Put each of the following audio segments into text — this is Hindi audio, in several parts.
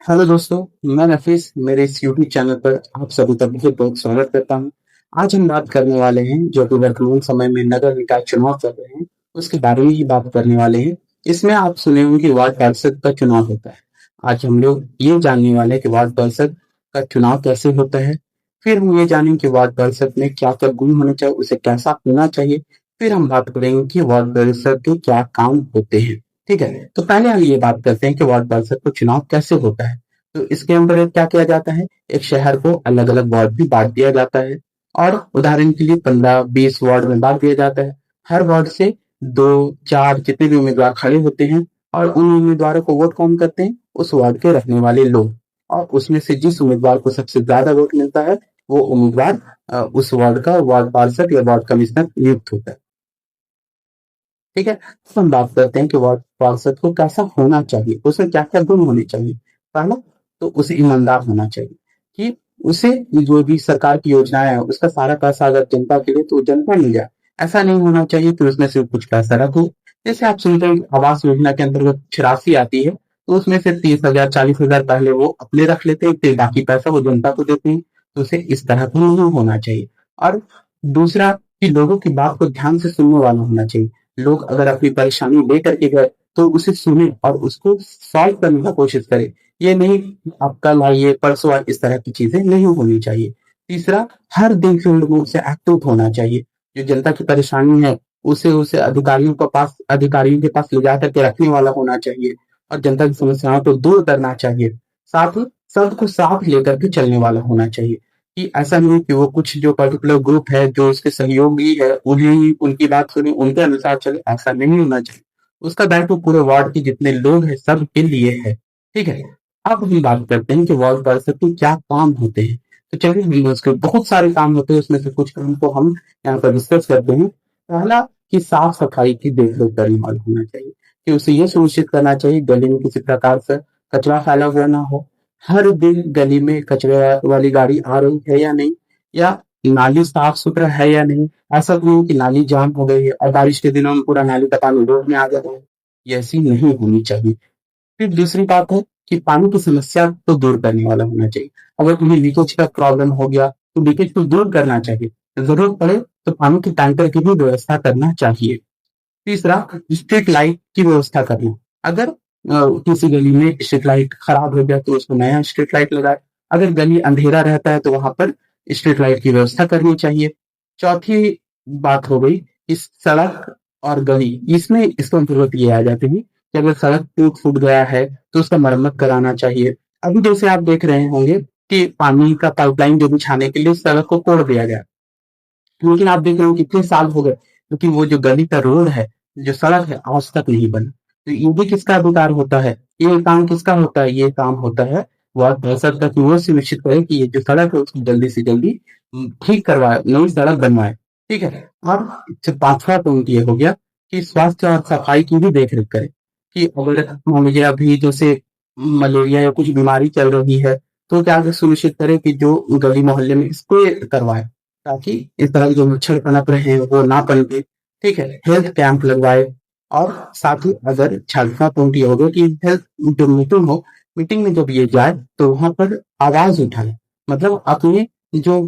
हेलो दोस्तों, मैं नफीस मेरे इस यूट्यूब चैनल पर आप सभी का बहुत बहुत स्वागत करता हूं। आज हम बात करने वाले हैं जो कि वर्तमान समय में नगर निकाय चुनाव चल रहे हैं उसके बारे में ही बात करने वाले हैं। इसमें आप सुने होंगे कि वार्ड पार्षद का चुनाव होता है। आज हम लोग ये जानने वाले हैं कि वार्ड पार्षद का चुनाव कैसे होता है। फिर हम ये जानेंगे कि वार्ड पार्षद में क्या क्या गुण होने चाहिए, उसे कैसा होना चाहिए। फिर हम बात करेंगे कि वार्ड पार्षद के क्या काम होते हैं। ठीक है, तो पहले हम ये बात करते हैं कि वार्ड पार्षद को चुनाव कैसे होता है। तो इसके अंदर क्या किया जाता है, एक शहर को अलग अलग वार्ड भी बांट दिया जाता है और उदाहरण के लिए 15-20 वार्ड में बांट दिया जाता है। हर वार्ड से 2-4 जितने भी उम्मीदवार खड़े होते हैं और उन उम्मीदवारों को वोट कौन करते हैं, उस वार्ड के रहने वाले लोग। और उसमें से जिस उम्मीदवार को सबसे ज्यादा वोट मिलता है वो उम्मीदवार उस वार्ड का वार्ड पार्षद या वार्ड कमिश्नर नियुक्त होता है। ठीक है, तो हम बात करते हैं कि वार्ड पार्षद को कैसा होना चाहिए, उसमें क्या क्या गुण होने चाहिए। पहला, तो उसे ईमानदार होना चाहिए कि उसे जो भी सरकार की योजनाएं है उसका सारा पैसा अगर जनता के लिए तो जनता मिल जाए। ऐसा नहीं होना चाहिए कि उसमें सिर्फ कुछ पैसा रखो। जैसे आप सुनते हैं कि आवास योजना के अंतर्गत 86 आती है, तो उसमें से 30,000 40,000 पहले वो अपने रख लेते हैं, फिर बाकी पैसा वो जनता को देते हैं। तो उसे इस तरह का नहीं होना चाहिए। और दूसरा, कि लोगों की बात को ध्यान से सुनने वाला होना चाहिए। लोग अगर अपनी परेशानी लेकर के गए तो उसे सुने और उसको सॉल्व करने की कोशिश करे। ये नहीं कि आप कल आइए परसों आइए, इस तरह की चीजें नहीं होनी चाहिए। तीसरा, हर दिन फील्ड में उसे एक्टिव होना चाहिए। जो जनता की परेशानी है उसे उसे अधिकारियों के पास ले जा करके रखने वाला होना चाहिए और जनता की समस्याओं को दूर करना चाहिए। साथ ही सबको साथ लेकर के चलने वाला होना चाहिए कि ऐसा नहीं कि वो कुछ जो पर्टिकुलर ग्रुप है जो उसके सहयोगी है उन्हें ही उनकी बात सुने, उनके अनुसार चले, ऐसा नहीं होना चाहिए। उसका दायित्व पूरे वार्ड के जितने लोग हैं सब के लिए है। ठीक है, अब हम बात करते हैं कि वार्ड पार्षद के क्या काम होते हैं। तो चलिए, हम उसके बहुत सारे काम होते हैं, उसमें से कुछ काम को हम यहाँ पर डिस्कस करते हैं। पहला, कि साफ सफाई की देखरेख करने वाला होना चाहिए कि उसे ये सुनिश्चित करना चाहिए गली में किसी प्रकार से कचरा फैला हुआ ना हो। हर दिन गली में कचरे वाली गाड़ी आ रही है या नहीं, या नाली साफ सुथरा है या नहीं। ऐसा तो नहीं कि नाली जाम हो गई है और बारिश के दिनों में पूरा नाली का पानी रोड में आ जा रहा है। ये ऐसी नहीं होनी चाहिए। फिर दूसरी बात है कि पानी की समस्या तो दूर करने वाला होना चाहिए। अगर तुम्हें लीकेज का प्रॉब्लम हो गया तो लीकेज को दूर करना चाहिए। जरूरत पड़े तो पानी की टैंकर की भी व्यवस्था करना चाहिए। तीसरा, स्ट्रीट लाइट की व्यवस्था करना। अगर किसी गली में स्ट्रीट लाइट खराब हो गया तो उसको नया स्ट्रीट लाइट लगाए। अगर गली अंधेरा रहता है तो वहां पर स्ट्रीट लाइट की व्यवस्था करनी चाहिए। चौथी बात हो गई इस सड़क और गली, इसमें इसके अंतर्गत ये आ जाते हैं कि अगर सड़क टूट फूट गया है तो उसका मरम्मत कराना चाहिए। अभी जैसे आप देख रहे होंगे कि पानी का पाइपलाइन जो बिछाने के लिए सड़क को तोड़ दिया गया, लेकिन आप देख रहे हो कितने साल हो गए क्योंकि वो जो गली का रोड है, जो सड़क है, आज तक नहीं बना। तो ये भी किसका अधिकार होता है, ये काम किसका होता है, ये काम होता है वार्ड पार्षद का कि वो सुनिश्चित करे कि ये जो सड़क है उसको जल्दी से जल्दी ठीक करवाए, नई सड़क बनवाए। ठीक है, और पांचवा पॉइंट ये हो गया कि स्वास्थ्य और सफाई की भी देख रेख करे कि अगर मान लीजिए अभी जैसे मलेरिया या कुछ बीमारी चल रही है तो क्या सुनिश्चित करे कि जो गली मोहल्ले में इसको करवाए ताकि इस तरह के जो मच्छर पनप रहे हैं वो ना पनपे। ठीक है, हेल्थ कैंप लगवाए। और साथ ही अगर छठवां पॉइंट ये होगा कि हेल्थ जो मीटिंग हो, मीटिंग में जब ये जाए तो वहां पर आवाज उठाए, मतलब अपने जो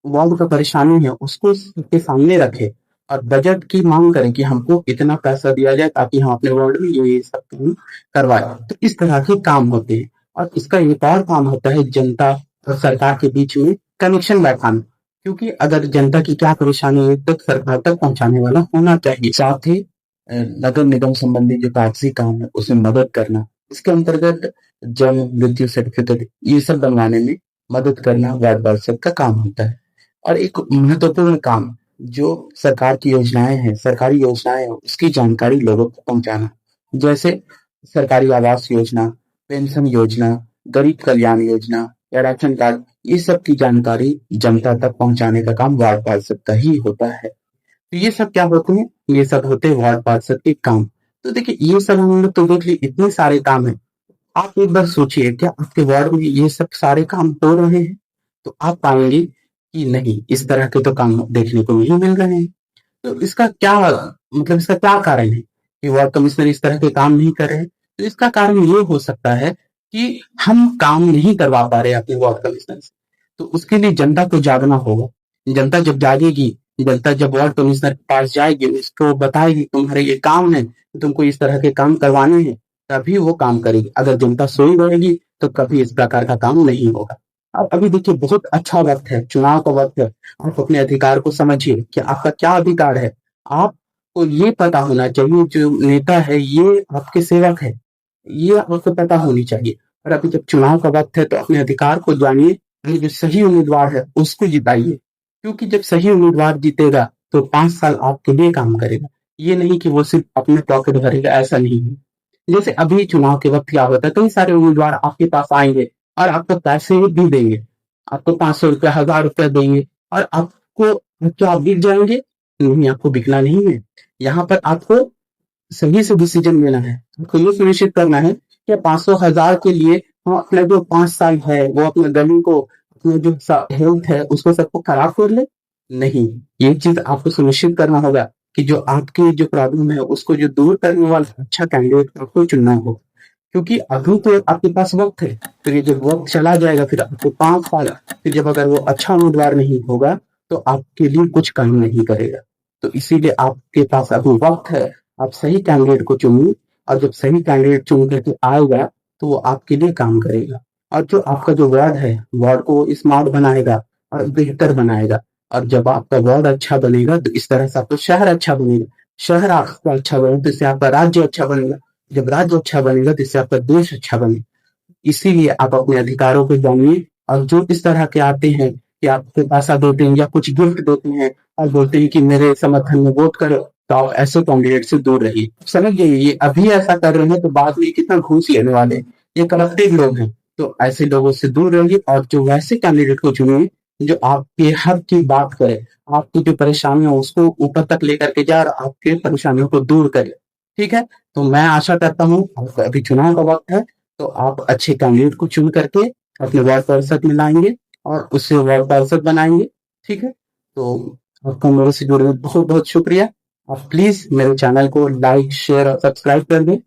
वार्ड का परेशानी है उसको सबके सामने रखे और बजट की मांग करें कि हमको इतना पैसा दिया जाए ताकि हम अपने वार्ड में ये सब काम करवाए। तो इस तरह के काम होते हैं। और इसका एक और काम होता है जनता और सरकार के बीच में कनेक्शन बैठाना, क्योंकि अगर जनता की क्या परेशानी है तक सरकार तक पहुंचाने वाला होना चाहिए। साथ ही नगर निगम संबंधी जो कागजी काम है उसमें मदद करना, इसके अंतर्गत जन्म मृत्यु सर्टिफिकेट ये सब बनवाने में मदद करना वार्ड पार्षद का काम होता है। और एक महत्वपूर्ण काम जो सरकार की योजनाएं हैं, सरकारी योजनाएं हैं, उसकी जानकारी लोगों को पहुंचाना। जैसे सरकारी आवास योजना, पेंशन योजना, गरीब कल्याण योजना या राशन कार्ड, ये सब की जानकारी जनता तक पहुंचाने का काम वार्ड पार्षद का ही होता है। तो ये सब क्या होते हैं, ये सब होते हैं वार्ड पार्षद के काम। तो देखिए, ये सब हम लोग तो देख लिए, इतने सारे काम है। आप एक बार सोचिए, क्या आपके वार्ड में ये सब सारे काम हो रहे हैं? तो आप पाएंगे कि नहीं, इस तरह के तो काम देखने को नहीं मिल रहे हैं। तो इसका क्या मतलब, इसका क्या कारण है कि वार्ड कमिश्नर इस तरह के काम नहीं कर रहे हैं? तो इसका कारण ये हो सकता है कि हम काम नहीं करवा पा रहे अपने वार्ड कमिश्नर से। तो उसके लिए जनता को जागना होगा। जनता जब जागेगी, जनता जब वार्ड कमिश्नर के पास जाएगी, उसको बताएगी तुम्हारे ये काम है, तुमको इस तरह के काम करवाने हैं, तभी वो काम करेगी। अगर जनता सोई रहेगी तो कभी इस प्रकार का काम नहीं होगा। अब अभी देखिए बहुत अच्छा वक्त है, चुनाव का वक्त है। आप अपने अधिकार को समझिए कि आपका क्या अधिकार है। आपको ये पता होना चाहिए जो नेता है ये आपके सेवक है, ये आपको पता होनी चाहिए। और अभी जब चुनाव का वक्त है तो अपने अधिकार को जानिए और जो सही उम्मीदवार है उसको जिताइए। क्योंकि जब सही उम्मीदवार जीतेगा तो 5 साल आपके लिए काम करेगा। ये नहीं कि वो सिर्फ अपने पॉकेट भरेगा, ऐसा नहीं है। जैसे अभी चुनाव के वक्त क्या होता है, कई सारे उम्मीदवार आपके पास आएंगे और आपको पैसे भी देंगे। आपको 500 रुपया, 1000 रुपया देंगे और आपको, क्या आप बिक जाएंगे? नहीं, आपको बिकना नहीं है। यहाँ पर आपको सही से डिसीजन लेना है। आपको ये सुनिश्चित करना है कि 500 1000 के लिए हम अपना जो 5 साल है वो अपने गली को, अपने जो हेल्थ है उसको सबको खराब कर ले। नहीं, ये चीज आपको सुनिश्चित करना होगा कि जो आपकी जो प्रॉब्लम है उसको जो दूर करने वाला अच्छा कैंडिडेट आपको चुनना होगा। क्योंकि अभी तो आपके पास वक्त है, फिर ये जब वक्त चला जाएगा, फिर आपको 5 साल, फिर जब अगर वो अच्छा उम्मीदवार नहीं होगा तो आपके लिए कुछ काम नहीं करेगा। तो इसीलिए आपके पास अभी वक्त है, आप सही कैंडिडेट को चुनिए। और जब सही कैंडिडेट चुन करके आएगा तो वो आपके लिए काम करेगा। और जो आपका जो वार्ड है, वार्ड को स्मार्ट बनाएगा और बेहतर बनाएगा। और जब आपका वार्ड अच्छा बनेगा तो इस तरह से आपका शहर अच्छा बनेगा। शहर आपका अच्छा बनेगा तो इससे आपका राज्य अच्छा बनेगा। जब राज्य अच्छा बनेगा तो इससे आपका देश अच्छा बनेगा। इसीलिए आप अपने अधिकारों को जानिए। और जो इस तरह के आते हैं कि आपको पैसा देते हैं या कुछ गिफ्ट देते हैं और बोलते हैं कि मेरे समर्थन में वोट करो, तो आप ऐसे कैंडिडेट से दूर रहिए। समझ गए, ये अभी ऐसा कर रहे हैं तो बाद में कितना घूस लेने वाले हैं। ये करप्टेड लोग हैं। तो ऐसे लोगों से दूर रहिए और जो वैसे कैंडिडेट को चुनिए जो आपके हक की बात करे, आपकी जो परेशानी है उसको ऊपर तक लेकर के जाए और आपके परेशानियों को दूर करे। ठीक है? तो मैं आशा करता हूँ, अभी चुनाव का वक्त है तो आप अच्छे कैंडिडेट को चुन करके अपने वार्ड पार्षद में लाएंगे और उससे वार्ड पार्षद बनाएंगे। ठीक है? तो आपका मेरे से जुड़ने में बहुत बहुत शुक्रिया। आप प्लीज मेरे चैनल को लाइक, शेयर और सब्सक्राइब कर दें।